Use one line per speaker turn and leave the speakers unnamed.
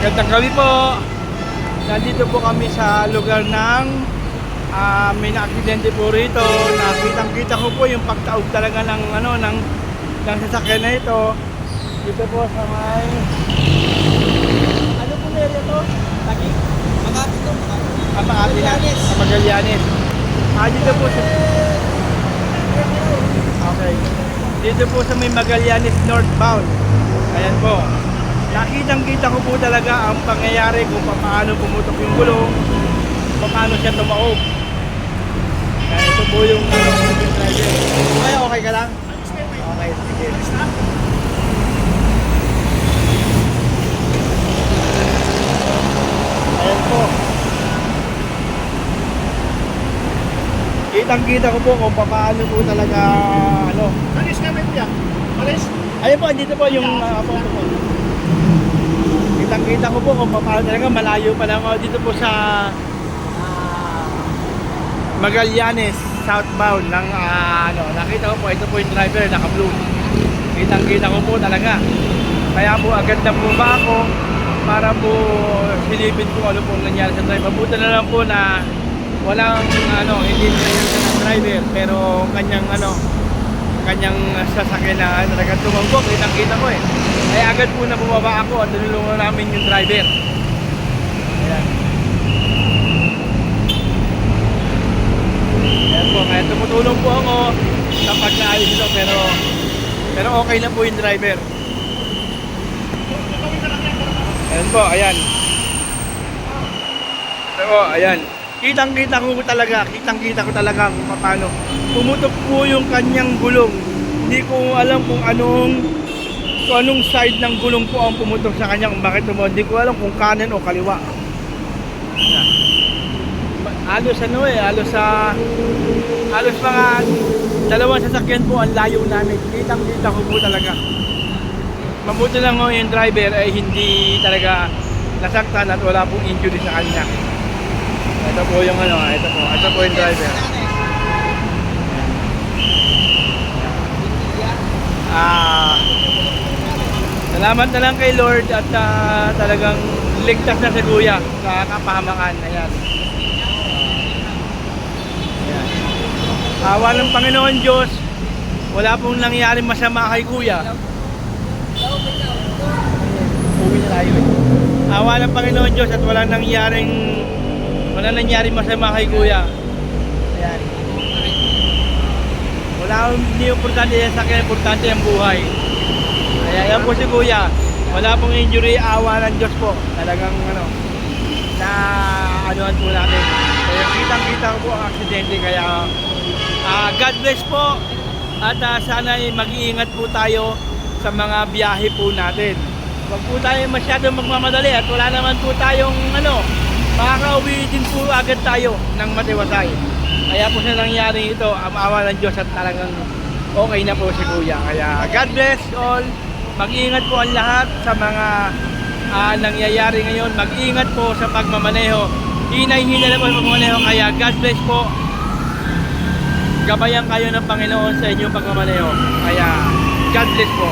Magandang gabi po. Nandito po kami sa lugar ng may na-aksidente po rito. Nakitang-kita ko po yung pagtaob talaga ng ng sasakyan na ito. Dito po sa may ano po area to? Lagi?
Makati to, Makati.
Makati na. Sa Magallanes. Dito po sa okay. Dito po sa may Magallanes northbound. Ayan po. Nakitang-kita ko po talaga ang pangyayari kung paano pumutok yung gulong, paano siya tumaob. Kaya ito po yung driver. Ay, okay ka lang? Okay, sige. Ayan po. Kitang-kita ko po kung paano po talaga
Alis kami kuya. Alis.
Ayun po, dito po yung photo po. Kitang-kita ko po kung paano talaga malayo pa lang ako dito po sa Magallanes southbound ng nakita ko po ito po yung driver naka-blue. Kitang-kita ko po talaga. Kaya po agad na po ba ako para po silipin ko ano po nangyari sa driver. Mabuti na lang po na walang hindi nangyari sa driver pero kanyang sasakyan na talagang tumanggok, kitang-kita ko eh. Kaya agad po na bumaba ako at tinulungan namin yung driver. Ayan. Ayan po, kaya tumutulong po ako sa pagkaayos ito pero okay na po yung driver. Ayan po, ayan. Ito, ayan. Kitang-kita ko talaga kung paano pumutok po yung kanyang gulong. Hindi ko alam kung anong side ng gulong po ang pumutok sa kanya, kung bakit mo. Hindi ko alam kung kanan o kaliwa. Halos mga dalawang sasakyan po ang layo namin. Kitang-kita ko po talaga. Mabuti lang yung driver ay hindi talaga nasaktan at wala pong injury sa kanya. Ito po yung ito po yung driver. Salamat na lang kay Lord at talagang ligtas na si Kuya sa kapahamakan. Ayan. Ayan. Awa ng Panginoon Diyos, wala pong nangyaring masama kay Kuya. Uwi na tayo. Awa ng Panginoon Diyos at wala nangyaring masama kay Kuya. Ayan. Hindi importante yan sa akin, importante ang buhay. Kaya yan po si Kuya. Wala pong injury, awa ng Diyos po. Talagang anuhan po natin. Kaya kitang-kita ko po ang aksidente. Kaya God bless po. At sana mag-iingat po tayo sa mga biyahe po natin. Huwag po tayo masyadong magmamadali at wala naman po tayong makaka-uwi din po agad tayo ng matiwasay. Kaya po sa nangyari ito, ang awa ng Diyos at talagang okay na po si Kuya. Kaya God bless all. Mag-ingat po ang lahat sa mga nangyayari ngayon. Mag-ingat po sa pagmamaneho. Hinay-hinay na po ang pagmamaneho. Kaya God bless po. Gabayan kayo ng Panginoon sa inyong pagmamaneho. Kaya God bless po.